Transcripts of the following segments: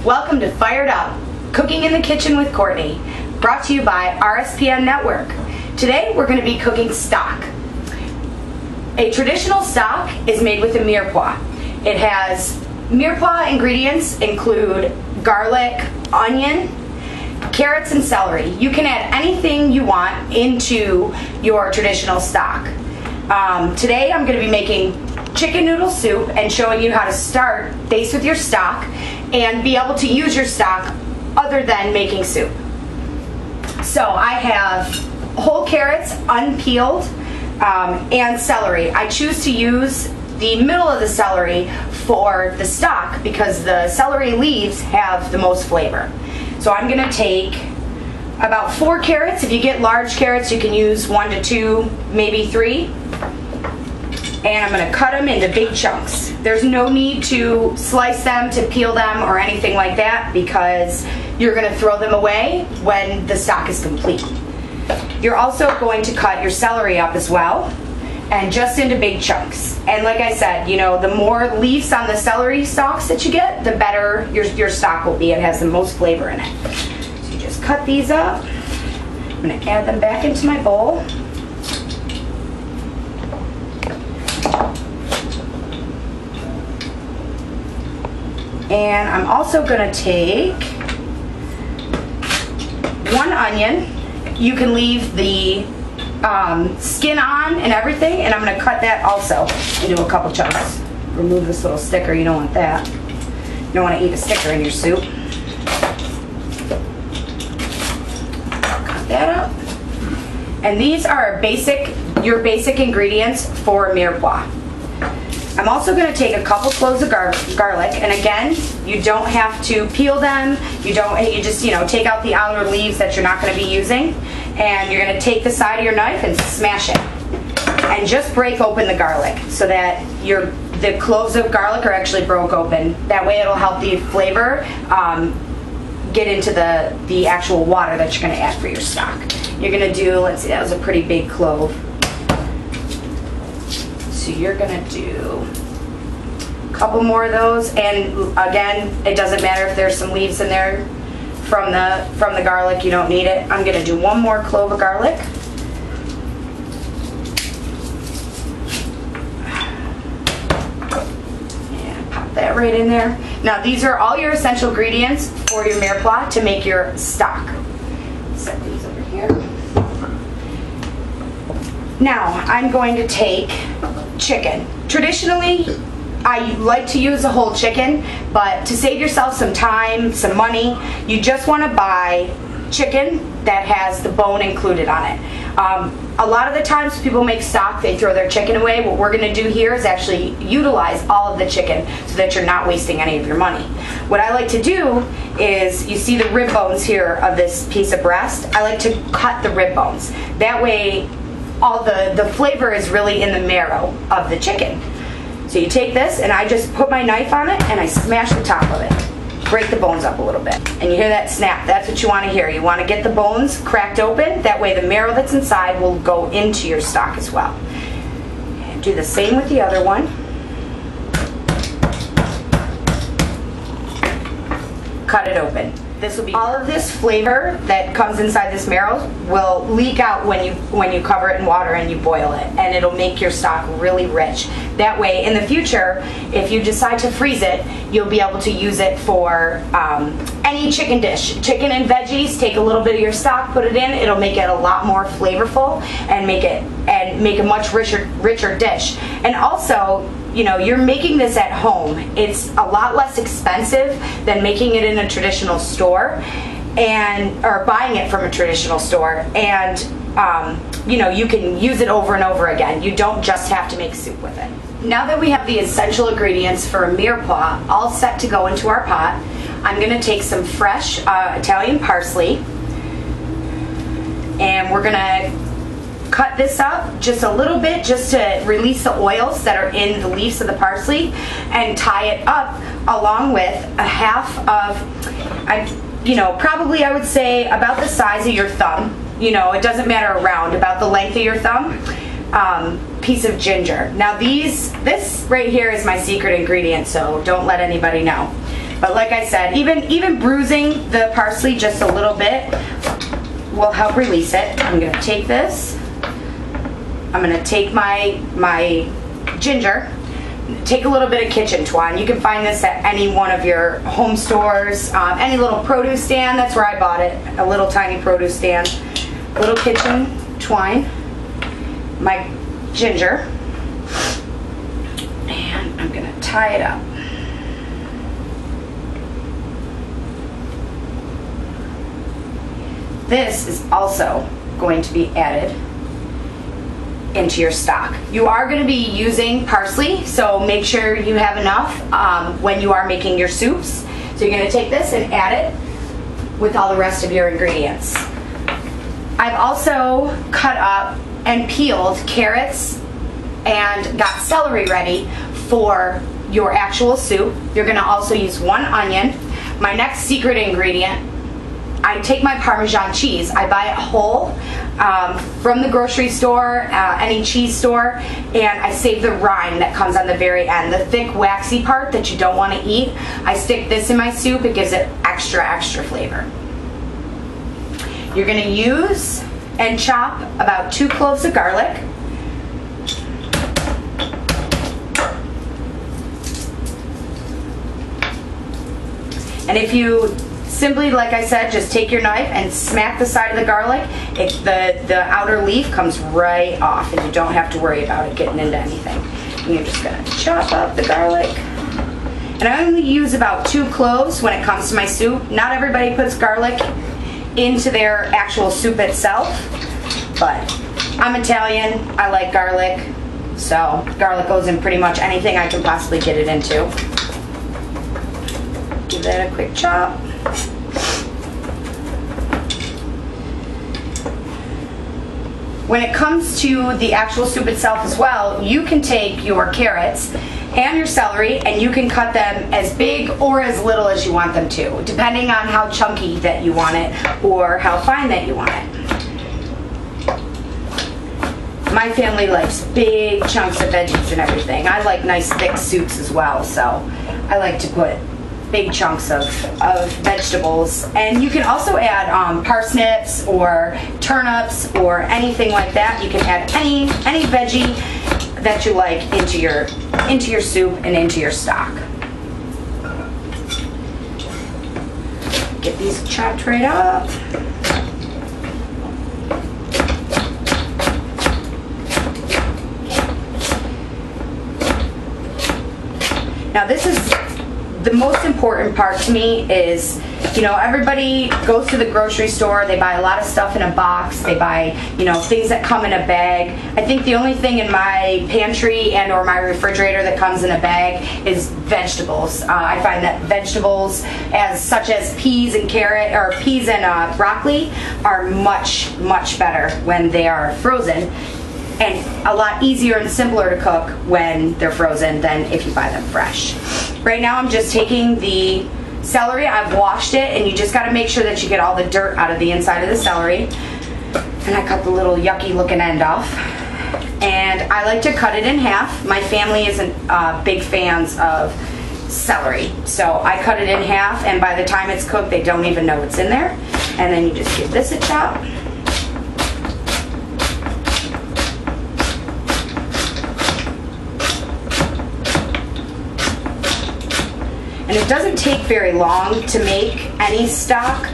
Welcome to Fired Up, Cooking in the Kitchen with Courtney, brought to you by RSPN Network. Today we're going to be cooking stock. A traditional stock is made with a mirepoix. It has mirepoix ingredients include garlic, onion, carrots, and celery. You can add anything you want into your traditional stock. Today I'm going to be making chicken noodle soup and showing you how to start base with your stock and be able to use your stock other than making soup. So I have whole carrots, unpeeled, and celery. I choose to use the middle of the celery for the stock because the celery leaves have the most flavor. So I'm going to take about 4 carrots. If you get large carrots, you can use 1 to 2, maybe 3. And I'm going to cut them into big chunks. There's no need to slice them, to peel them, or anything like that because you're going to throw them away when the stock is complete. You're also going to cut your celery up as well, and just into big chunks. And like I said, you know, the more leaves on the celery stalks that you get, the better your stock will be. It has the most flavor in it. So you just cut these up. I'm going to add them back into my bowl. And I'm also going to take 1 onion. You can leave the skin on and everything, and I'm going to cut that also into a couple chunks. Remove this little sticker, you don't want that. You don't want to eat a sticker in your soup. Cut that up. And these are your basic ingredients for mirepoix. I'm also going to take a couple cloves of garlic, and again, you don't have to peel them. You just take out the outer leaves that you're not going to be using, and you're going to take the side of your knife and smash it, and just break open the garlic so that the cloves of garlic are actually broke open. That way, it'll help the flavor get into the actual water that you're going to add for your stock. You're going to do, let's see, that was a pretty big clove. So you're going to do a couple more of those, and again, it doesn't matter if there's some leaves in there from the garlic, you don't need it. I'm going to do 1 more clove of garlic. And pop that right in there. Now these are all your essential ingredients for your mirepoix to make your stock. Set these over here. Now I'm going to take chicken. Traditionally, I like to use a whole chicken, but to save yourself some time, some money, you just want to buy chicken that has the bone included on it. A lot of the times people make stock, they throw their chicken away. What we're going to do here is actually utilize all of the chicken so that you're not wasting any of your money. What I like to do is, you see the rib bones here of this piece of breast? I like to cut the rib bones. That way all the flavor is really in the marrow of the chicken. So you take this, and I just put my knife on it and I smash the top of it. Break the bones up a little bit. And you hear that snap. That's what you want to hear. You want to get the bones cracked open. That way the marrow that's inside will go into your stock as well. And do the same with the other one. Cut it open. This will be all of this flavor that comes inside this marrow will leak out when you cover it in water and you boil it, and it'll make your stock really rich. That way, in the future, if you decide to freeze it, you'll be able to use it for any chicken dish. Chicken and veggies, take a little bit of your stock, put it in. It'll make it a lot more flavorful and make a much richer dish. And also, you know, you're making this at home. It's a lot less expensive than making it in a traditional store or buying it from a traditional store. And you know, you can use it over and over again. You don't just have to make soup with it. Now that we have the essential ingredients for a mirepoix all set to go into our pot, I'm going to take some fresh Italian parsley, and we're going to cut this up just a little bit just to release the oils that are in the leaves of the parsley, and tie it up along with a half of, probably I would say about the size of your thumb. You know, it doesn't matter around, about the length of your thumb, piece of ginger. Now this right here is my secret ingredient, so don't let anybody know. But like I said, even bruising the parsley just a little bit will help release it. I'm gonna take this. I'm gonna take my ginger. Take a little bit of kitchen twine. You can find this at any one of your home stores, any little produce stand. That's where I bought it, a little tiny produce stand. Little kitchen twine, my ginger, and I'm gonna tie it up. This is also going to be added into your stock. You are going to be using parsley, so make sure you have enough when you are making your soups. So you're going to take this and add it with all the rest of your ingredients. I've also cut up and peeled carrots and got celery ready for your actual soup. You're going to also use 1 onion. My next secret ingredient, I take my Parmesan cheese. I buy it whole from the grocery store, any cheese store, and I save the rind that comes on the very end, the thick waxy part that you don't want to eat. I stick this in my soup. It gives it extra flavor. You're going to use and chop about 2 cloves of garlic. And if you simply, like I said, just take your knife and smack the side of the garlic, the outer leaf comes right off and you don't have to worry about it getting into anything. And you're just going to chop up the garlic. And I only use about 2 cloves when it comes to my soup. Not everybody puts garlic into their actual soup itself, but I'm Italian, I like garlic, so garlic goes in pretty much anything I can possibly get it into. Give that a quick chop. When it comes to the actual soup itself as well, you can take your carrots and your celery and you can cut them as big or as little as you want them to, depending on how chunky that you want it or how fine that you want it. My family likes big chunks of veggies and everything. I like nice thick soups as well, so I like to put big chunks of vegetables. And you can also add parsnips or turnips or anything like that. You can add any veggie that you like into your soup and into your stock. Get these chopped right up. Now this is the most important part to me is, you know, everybody goes to the grocery store, they buy a lot of stuff in a box, they buy, you know, things that come in a bag. I think the only thing in my pantry and or my refrigerator that comes in a bag is vegetables. I find that vegetables such as peas and broccoli are much better when they are frozen, and a lot easier and simpler to cook when they're frozen than if you buy them fresh. Right now I'm just taking the celery, I've washed it, and you just got to make sure that you get all the dirt out of the inside of the celery. And I cut the little yucky looking end off. And I like to cut it in half. My family isn't big fans of celery, so I cut it in half, and by the time it's cooked they don't even know it's in there. And then you just give this a chop. And it doesn't take very long to make any stock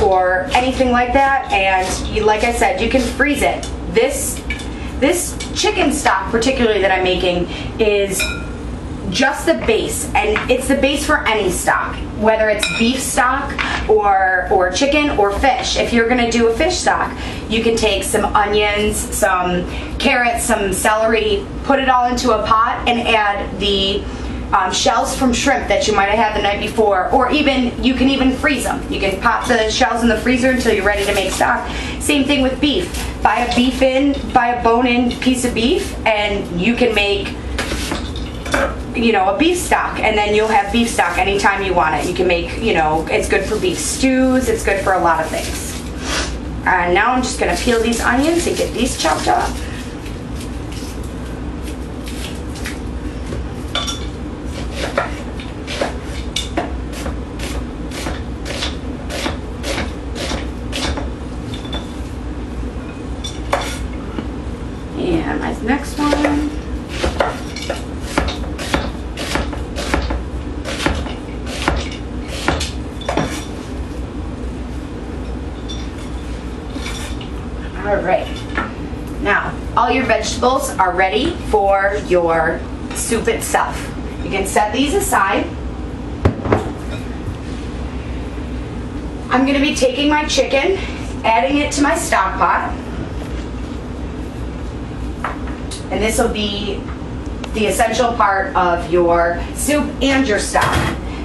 or anything like that, and like I said, you can freeze it. This chicken stock particularly that I'm making is just the base, and it's the base for any stock, whether it's beef stock or chicken or fish. If you're going to do a fish stock, you can take some onions, some carrots, some celery, put it all into a pot and add the shells from shrimp that you might have had the night before, or even you can even freeze them. You can pop the shells in the freezer until you're ready to make stock. Same thing with beef. Buy a bone-in piece of beef, and you can make, you know, a beef stock, and then you'll have beef stock anytime you want it. You can make, you know, it's good for beef stews, it's good for a lot of things. And now I'm just going to peel these onions and get these chopped up. All right. Now, all your vegetables are ready for your soup itself. You can set these aside. I'm going to be taking my chicken, adding it to my stock pot. And this will be the essential part of your soup and your stock.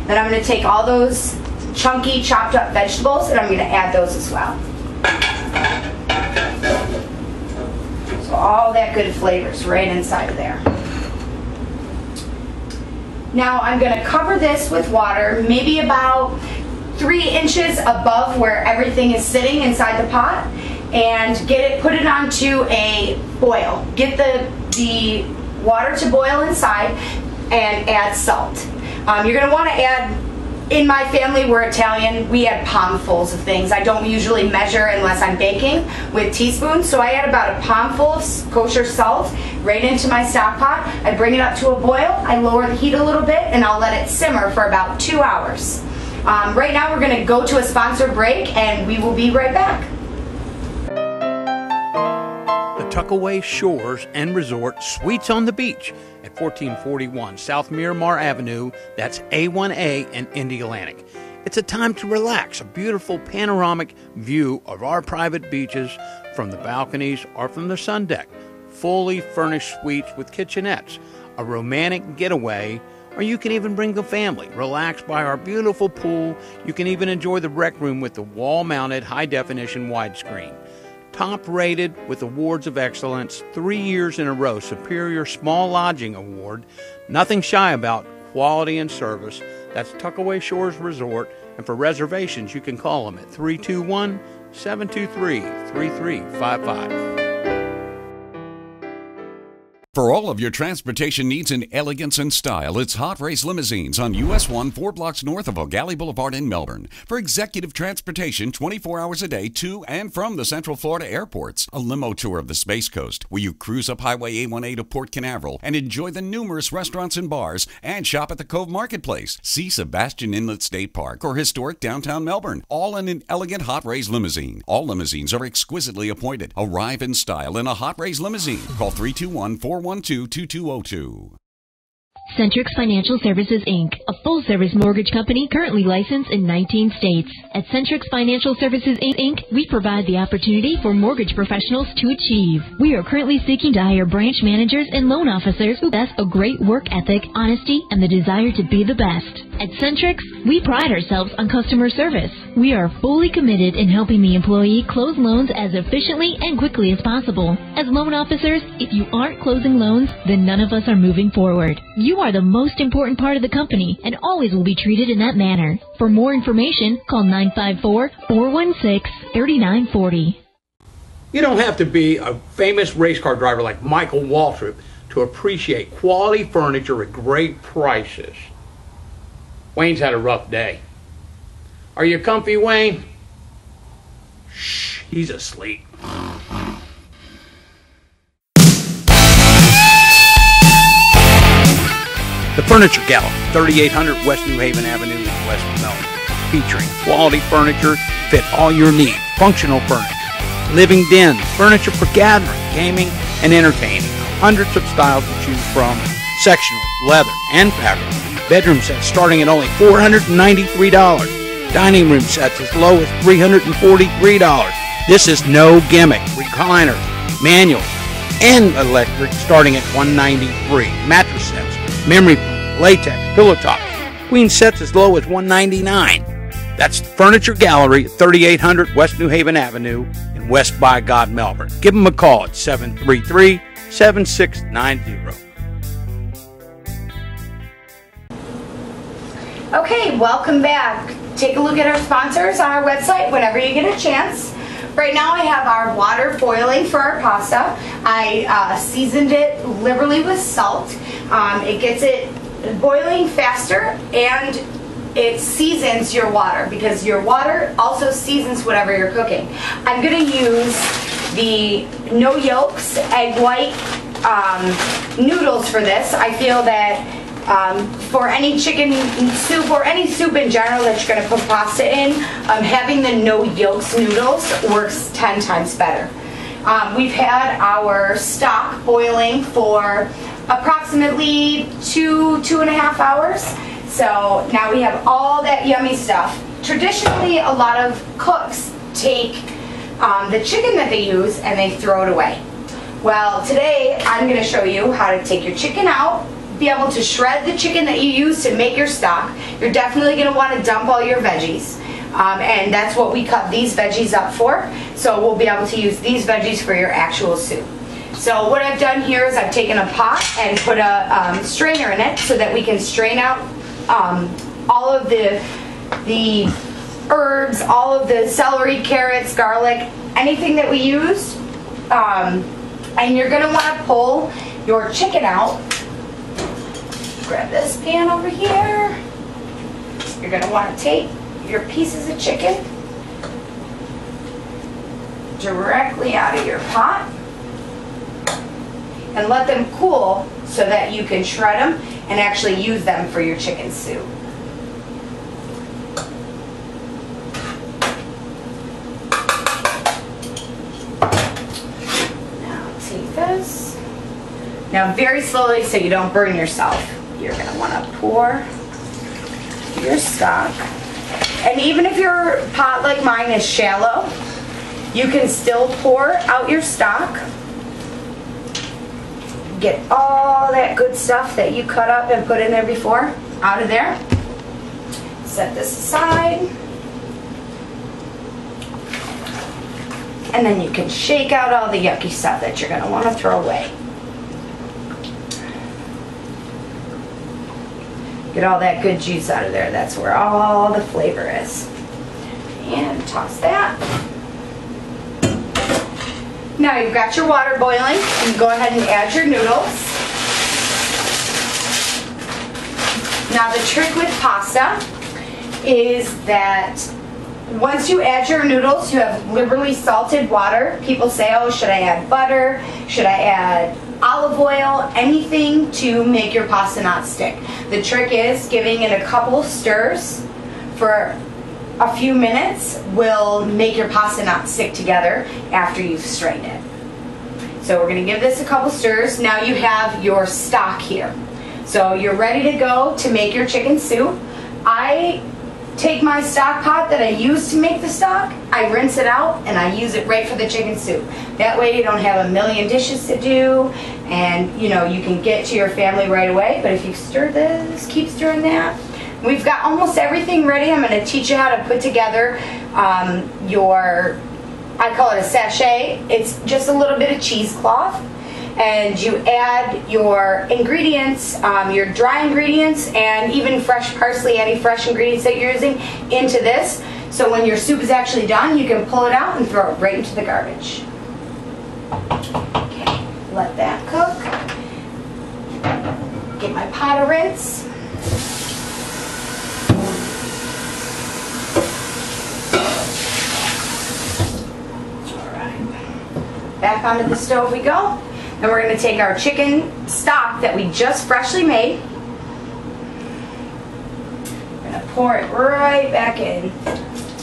Then I'm going to take all those chunky chopped up vegetables and I'm going to add those as well. So all that good flavors right inside of there. Now I'm going to cover this with water, maybe about 3 inches above where everything is sitting inside the pot, and put it onto a boil. Get the water to boil inside and add salt. You're going to want to add, in my family, we're Italian, we add palmfuls of things. I don't usually measure unless I'm baking with teaspoons, so I add about a palmful of kosher salt right into my stock pot. I bring it up to a boil, I lower the heat a little bit, and I'll let it simmer for about 2 hours. Right now we're going to go to a sponsored break and we will be right back. The Tuckaway Shores and Resort Suites on the Beach at 1441 South Miramar Avenue, that's A1A in Indy Atlantic. It's a time to relax, a beautiful panoramic view of our private beaches from the balconies or from the sun deck. Fully furnished suites with kitchenettes, a romantic getaway, or you can even bring the family. Relax by our beautiful pool. You can even enjoy the rec room with the wall-mounted high-definition widescreen. Top-rated with awards of excellence, 3 years in a row, Superior Small Lodging Award. Nothing shy about quality and service. That's Tuckaway Shores Resort. And for reservations, you can call them at 321-723-3355. For all of your transportation needs in elegance and style, it's Hot Race Limousines on US 1, 4 blocks north of O'Galley Boulevard in Melbourne. For executive transportation 24 hours a day to and from the Central Florida airports. A limo tour of the Space Coast, where you cruise up Highway A1A to Port Canaveral and enjoy the numerous restaurants and bars and shop at the Cove Marketplace. See Sebastian Inlet State Park or historic downtown Melbourne. All in an elegant Hot Race limousine. All limousines are exquisitely appointed. Arrive in style in a Hot Race limousine. Call 321-412-2202. Centrix Financial Services, Inc., a full-service mortgage company currently licensed in 19 states. At Centrix Financial Services, Inc., we provide the opportunity for mortgage professionals to achieve. We are currently seeking to hire branch managers and loan officers who possess a great work ethic, honesty, and the desire to be the best. At Centrix, we pride ourselves on customer service. We are fully committed in helping the employee close loans as efficiently and quickly as possible. As loan officers, if you aren't closing loans, then none of us are moving forward. You are the most important part of the company and always will be treated in that manner. For more information, call 954-416-3940. You don't have to be a famous race car driver like Michael Waltrip to appreciate quality furniture at great prices. Wayne's had a rough day. Are you comfy, Wayne? Shh, he's asleep. The Furniture Gallery, 3800 West New Haven Avenue in West Melbourne, featuring quality furniture, fit all your needs, functional furniture, living dens, furniture for gathering, gaming, and entertaining, hundreds of styles to choose from, sectional, leather, and fabric, bedroom sets starting at only $493, dining room sets as low as $343. This is no gimmick. Recliners, manual, and electric starting at $193. Mattress sets, memory foam, latex, pillow tops, queen sets as low as $199. That's the Furniture Gallery at 3800 West New Haven Avenue in West by God, Melbourne. Give them a call at 733-7690. Okay, welcome back. Take a look at our sponsors on our website whenever you get a chance. Right now I have our water boiling for our pasta. I seasoned it liberally with salt. It gets it boiling faster and it seasons your water because your water also seasons whatever you're cooking. I'm going to use the no yolks egg white noodles for this. I feel that for any chicken soup or any soup in general that you're going to put pasta in, having the no yolks noodles works 10 times better. We've had our stock boiling for approximately 2.5 hours. So now we have all that yummy stuff. Traditionally, a lot of cooks take the chicken that they use and they throw it away. Well, today I'm going to show you how to take your chicken out, be able to shred the chicken that you use to make your stock. You're definitely going to want to dump all your veggies. And that's what we cut these veggies up for. So we'll be able to use these veggies for your actual soup. So what I've done here is I've taken a pot and put a strainer in it so that we can strain out all of the herbs, all of the celery, carrots, garlic, anything that we used. And you're going to want to pull your chicken out. Grab this pan over here. You're going to want to take your pieces of chicken directly out of your pot and let them cool so that you can shred them and actually use them for your chicken soup. Now take this. Now very slowly so you don't burn yourself. You're going to want to pour your stock. And even if your pot like mine is shallow, you can still pour out your stock. Get all that good stuff that you cut up and put in there before out of there. Set this aside. And then you can shake out all the yucky stuff that you're going to want to throw away. Get all that good juice out of there. That's where all the flavor is. And toss that. Now you've got your water boiling. You go ahead and add your noodles. Now the trick with pasta is that once you add your noodles, you have liberally salted water. People say, oh, should I add butter? Should I add olive oil? Anything to make your pasta not stick. The trick is giving it a couple stirs for a few minutes will make your pasta not stick together after you've strained it. So we're going to give this a couple stirs. Now you have your stock here. So you're ready to go to make your chicken soup. I take my stock pot that I use to make the stock, I rinse it out, and I use it right for the chicken soup. That way you don't have a million dishes to do, and you know, you can get to your family right away. But if you stir this, keep stirring that. We've got almost everything ready. I'm going to teach you how to put together I call it a sachet. It's just a little bit of cheesecloth. And you add your ingredients, your dry ingredients, and even fresh parsley, any fresh ingredients that you're using, into this. So when your soup is actually done, you can pull it out and throw it right into the garbage. Okay, let that cook. Get my pot of rinse. Back onto the stove we go. And we're going to take our chicken stock that we just freshly made. We're going to pour it right back in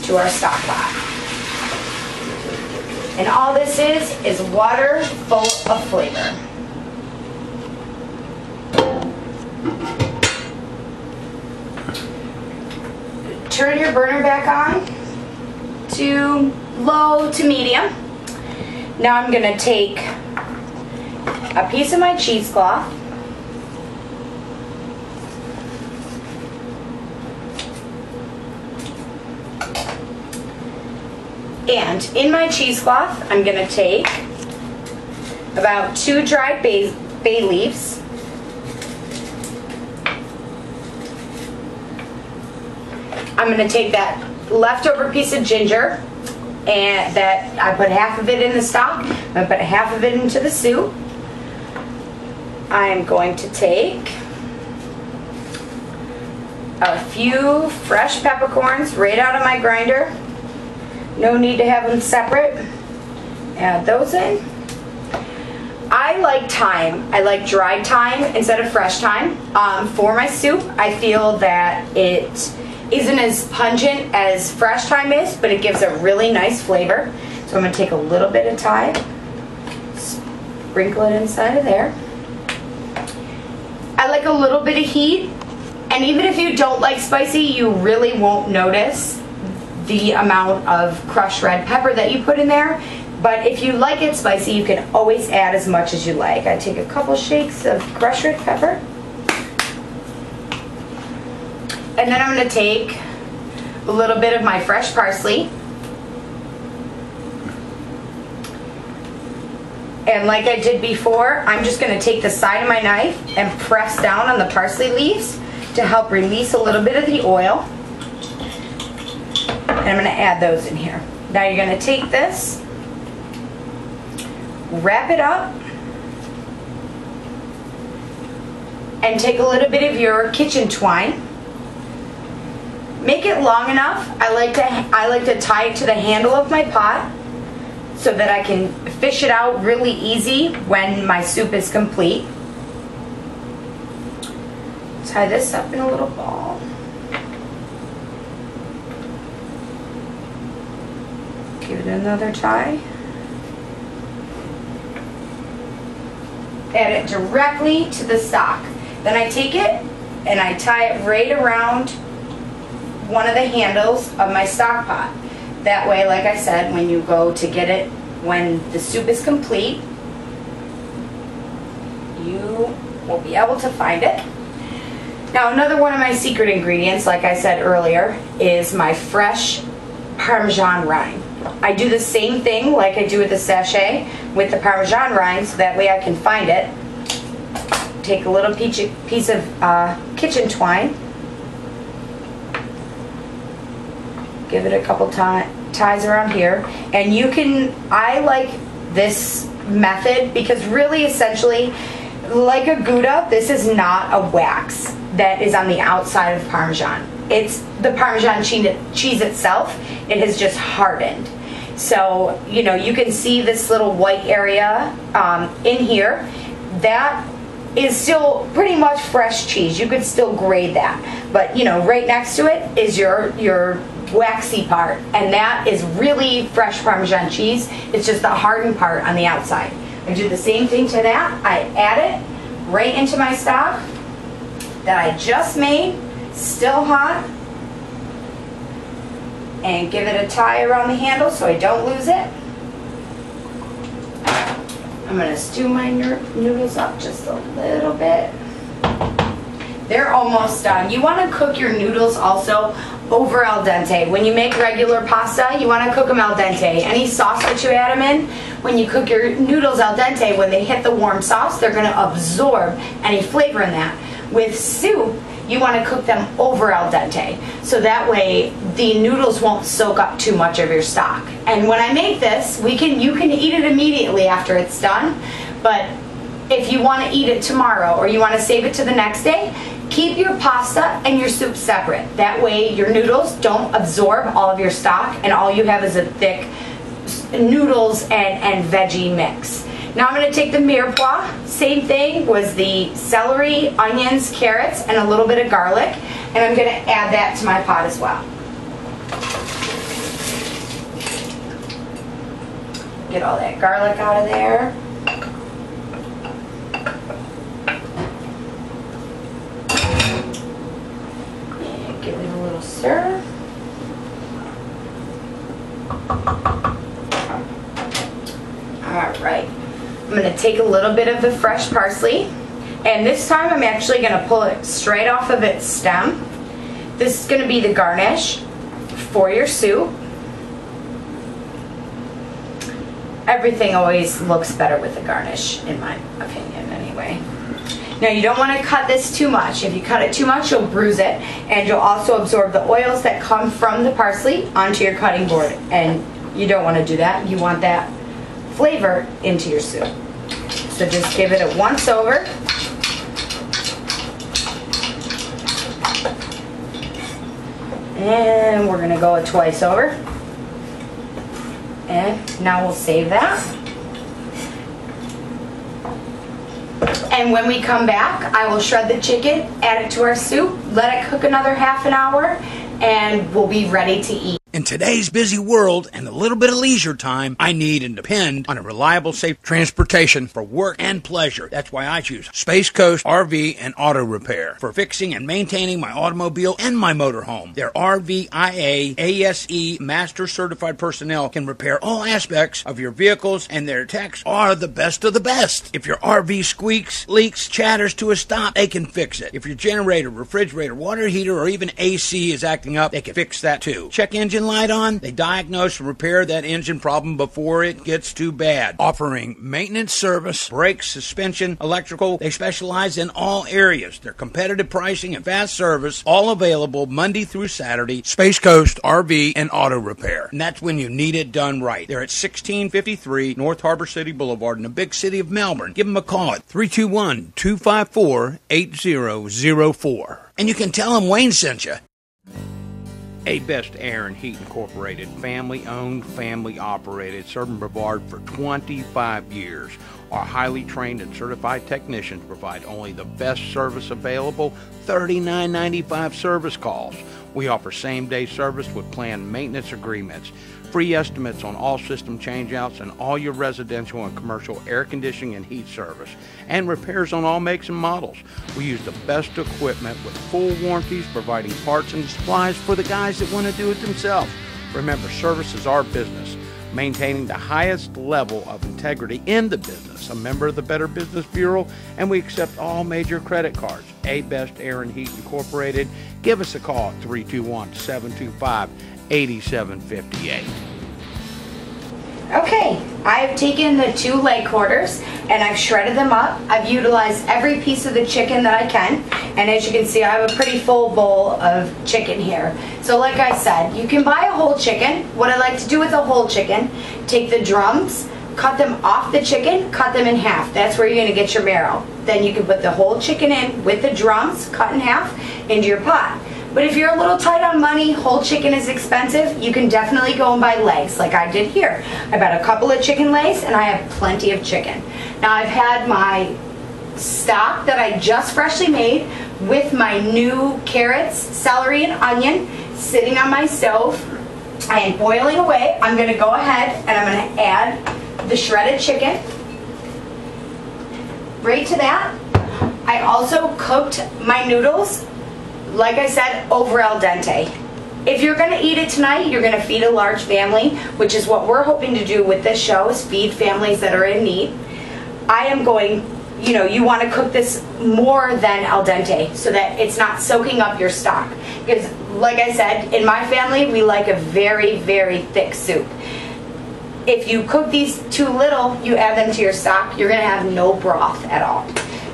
to our stock pot. And all this is water full of flavor. Turn your burner back on to low to medium. Now I'm going to take a piece of my cheesecloth and in my cheesecloth I'm going to take about 2 dried bay leaves, I'm going to take that leftover piece of ginger and that I put half of it in the stock, I'm going to put half of it into the soup. I'm going to take a few fresh peppercorns right out of my grinder. No need to have them separate. Add those in. I like thyme. I like dried thyme instead of fresh thyme. For my soup, I feel that it isn't as pungent as fresh thyme is, but it gives a really nice flavor. So I'm going to take a little bit of thyme sprinkle it inside of there. I like a little bit of heat, and even if you don't like spicy, you really won't notice the amount of crushed red pepper that you put in there. But if you like it spicy, you can always add as much as you like. I take a couple shakes of crushed red pepper. And then I'm going to take a little bit of my fresh parsley. And like I did before, I'm just going to take the side of my knife and press down on the parsley leaves to help release a little bit of the oil. And I'm going to add those in here. Now you're going to take this, wrap it up, and take a little bit of your kitchen twine. Make it long enough. I like to tie it to the handle of my pot so that I can fish it out really easy when my soup is complete. Tie this up in a little ball. Give it another tie. Add it directly to the stock. Then I take it and I tie it right around one of the handles of my stock pot. That way, like I said, when you go to get it, when the soup is complete, you will be able to find it. Now, another one of my secret ingredients, like I said earlier, is my fresh Parmesan rind. I do the same thing like I do with the sachet with the Parmesan rind, so that way I can find it. Take a little piece of kitchen twine, give it a couple ties around here, and you can, I like this method because really essentially, like a Gouda, this is not a wax that is on the outside of Parmesan. It's the Parmesan cheese itself. It has just hardened. So, you know, you can see this little white area in here. That is still pretty much fresh cheese. You could still grate that. But, you know, right next to it is your waxy part. And that is really fresh Parmesan cheese. It's just the hardened part on the outside. I do the same thing to that. I add it right into my stock that I just made, still hot, and give it a tie around the handle so I don't lose it. I'm going to stew my noodles up just a little bit. They're almost done. You want to cook your noodles also over al dente. When you make regular pasta, you want to cook them al dente. Any sauce that you add them in, when you cook your noodles al dente, when they hit the warm sauce, they're going to absorb any flavor in that. With soup, you want to cook them over al dente, so that way the noodles won't soak up too much of your stock. And when I make this, you can eat it immediately after it's done, but if you want to eat it tomorrow or you want to save it to the next day, keep your pasta and your soup separate. That way your noodles don't absorb all of your stock and all you have is a thick noodles and veggie mix. Now I'm going to take the mirepoix, same thing, was the celery, onions, carrots, and a little bit of garlic, and I'm going to add that to my pot as well. Get all that garlic out of there. And give it a little stir. All right. I'm going to take a little bit of the fresh parsley, and this time I'm actually going to pull it straight off of its stem. This is going to be the garnish for your soup. Everything always looks better with a garnish, in my opinion anyway. Now you don't want to cut this too much. If you cut it too much, you'll bruise it, and you'll also absorb the oils that come from the parsley onto your cutting board, and you don't want to do that. You want that flavor into your soup. So just give it a once over. And we're going to go a twice over. And now we'll save that. And when we come back, I will shred the chicken, add it to our soup, let it cook another half an hour, and we'll be ready to eat. In today's busy world and the little bit of leisure time, I need and depend on a reliable, safe transportation for work and pleasure. That's why I choose Space Coast RV and Auto Repair for fixing and maintaining my automobile and my motorhome. Their RVIA ASE Master Certified personnel can repair all aspects of your vehicles, and their techs are the best of the best. If your RV squeaks, leaks, chatters to a stop, they can fix it. If your generator, refrigerator, water heater, or even AC is acting up, they can fix that too. Check engine light on, they diagnose and repair that engine problem before it gets too bad. Offering maintenance service, brakes, suspension, electrical, they specialize in all areas. Their competitive pricing and fast service, all available Monday through Saturday. Space Coast RV and Auto Repair. And that's when you need it done right. They're at 1653 North Harbor City Boulevard in the big city of Melbourne. Give them a call at 321-254-8004. And you can tell them Wayne sent you. A Best Air and Heat Incorporated, family-owned, family-operated, serving Brevard for 25 years. Our highly trained and certified technicians provide only the best service available, $39.95 service calls. We offer same-day service with planned maintenance agreements, free estimates on all system changeouts, and all your residential and commercial air conditioning and heat service, and repairs on all makes and models. We use the best equipment with full warranties, providing parts and supplies for the guys that want to do it themselves. Remember, service is our business, maintaining the highest level of integrity in the business, a member of the Better Business Bureau, and we accept all major credit cards. A Best Air and Heat Incorporated. Give us a call at 321-725-8758. Okay, I've taken the 2 leg quarters and I've shredded them up. I've utilized every piece of the chicken that I can, and as you can see, I have a pretty full bowl of chicken here. So like I said, you can buy a whole chicken. What I like to do with a whole chicken, take the drums, cut them off the chicken, cut them in half. That's where you're going to get your marrow. Then you can put the whole chicken in with the drums, cut in half, into your pot. But if you're a little tight on money, whole chicken is expensive, you can definitely go and buy legs like I did here. I bought a couple of chicken legs and I have plenty of chicken. Now I've had my stock that I just freshly made with my new carrots, celery, and onion sitting on my stove and boiling away. I'm going to go ahead and I'm going to add the shredded chicken right to that. I also cooked my noodles, like I said, over al dente. If you're going to eat it tonight, you're going to feed a large family, which is what we're hoping to do with this show, is feed families that are in need. I am going, you want to cook this more than al dente so that it's not soaking up your stock. Because like I said, in my family, we like a very, very thick soup. If you cook these too little, you add them to your stock, you're going to have no broth at all.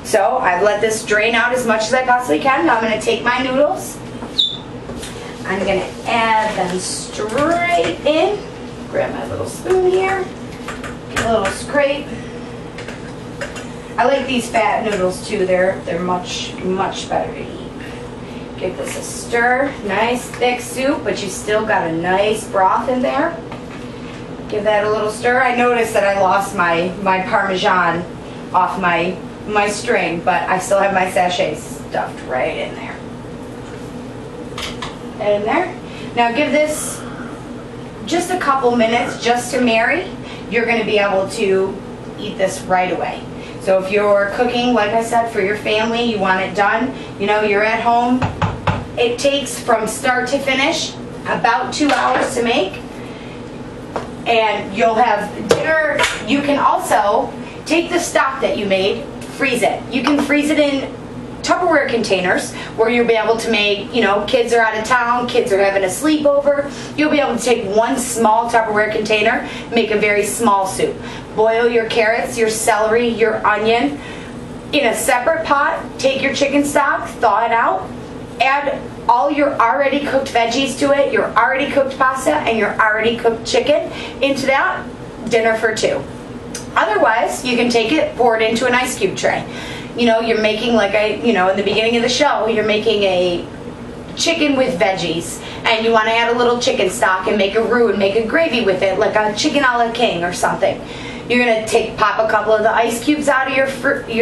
So I've let this drain out as much as I possibly can. Now I'm going to take my noodles. I'm going to add them straight in. Grab my little spoon here. Get a little scrape. I like these fat noodles too. They're much, much better to eat. Give this a stir. Nice thick soup, but you still got a nice broth in there. Give that a little stir. I noticed that I lost my Parmesan off my string, but I still have my sachet stuffed right in there. And in there. Now give this just a couple minutes just to marry. You're going to be able to eat this right away. So if you're cooking, like I said, for your family, you want it done, you're at home, it takes from start to finish about 2 hours to make. And you'll have dinner. You can also take the stock that you made, freeze it. You can freeze it in Tupperware containers where you'll be able to make, kids are out of town, kids are having a sleepover. You'll be able to take one small Tupperware container, make a very small soup. Boil your carrots, your celery, your onion in a separate pot. Take your chicken stock, thaw it out, add all your already cooked veggies to it, your already cooked pasta, and your already cooked chicken into that. Dinner for 2. Otherwise, you can take it, pour it into an ice cube tray. You're making in the beginning of the show, you're making a chicken with veggies, and you want to add a little chicken stock and make a roux and make a gravy with it, like a chicken a la king or something. You're going to pop a couple of the ice cubes out of your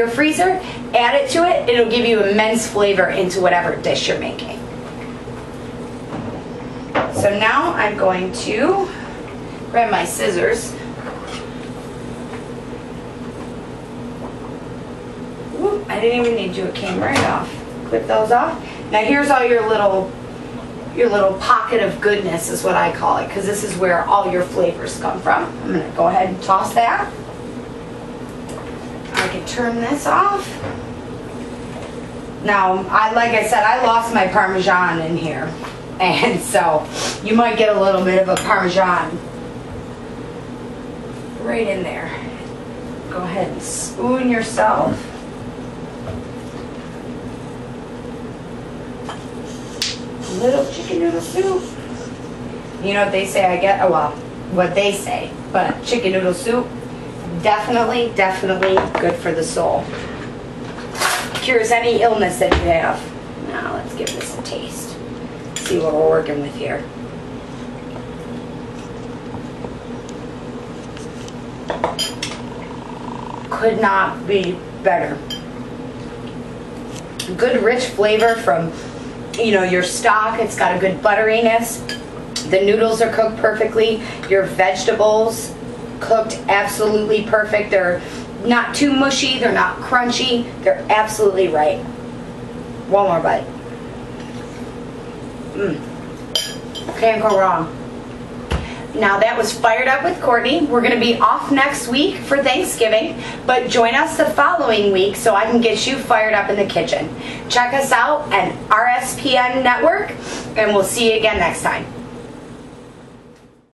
freezer, add it to it. It'll give you immense flavor into whatever dish you're making. So now I'm going to grab my scissors. Whoop, I didn't even need to, it came right off. Clip those off. Now here's all your little pocket of goodness is what I call it, because this is where all your flavors come from. I'm going to go ahead and toss that. I can turn this off. Now, like I said, I lost my Parmesan in here, and so you might get a little bit of a Parmesan right in there. Go ahead and spoon yourself. A little chicken noodle soup. You know what they say I get? Oh, well, what they say, but chicken noodle soup, definitely good for the soul. Cures any illness that you have. Now let's give this a taste. See what we're working with here. Could not be better. Good rich flavor from, you know, your stock. It's got a good butteriness. The noodles are cooked perfectly. Your vegetables cooked absolutely perfect. They're not too mushy, they're not crunchy, they're absolutely right. One more bite. Can't go wrong. Now that was Fired Up with Courtney. We're going to be off next week for Thanksgiving, but join us the following week so I can get you fired up in the kitchen. Check us out at RSPN Network, and we'll see you again next time.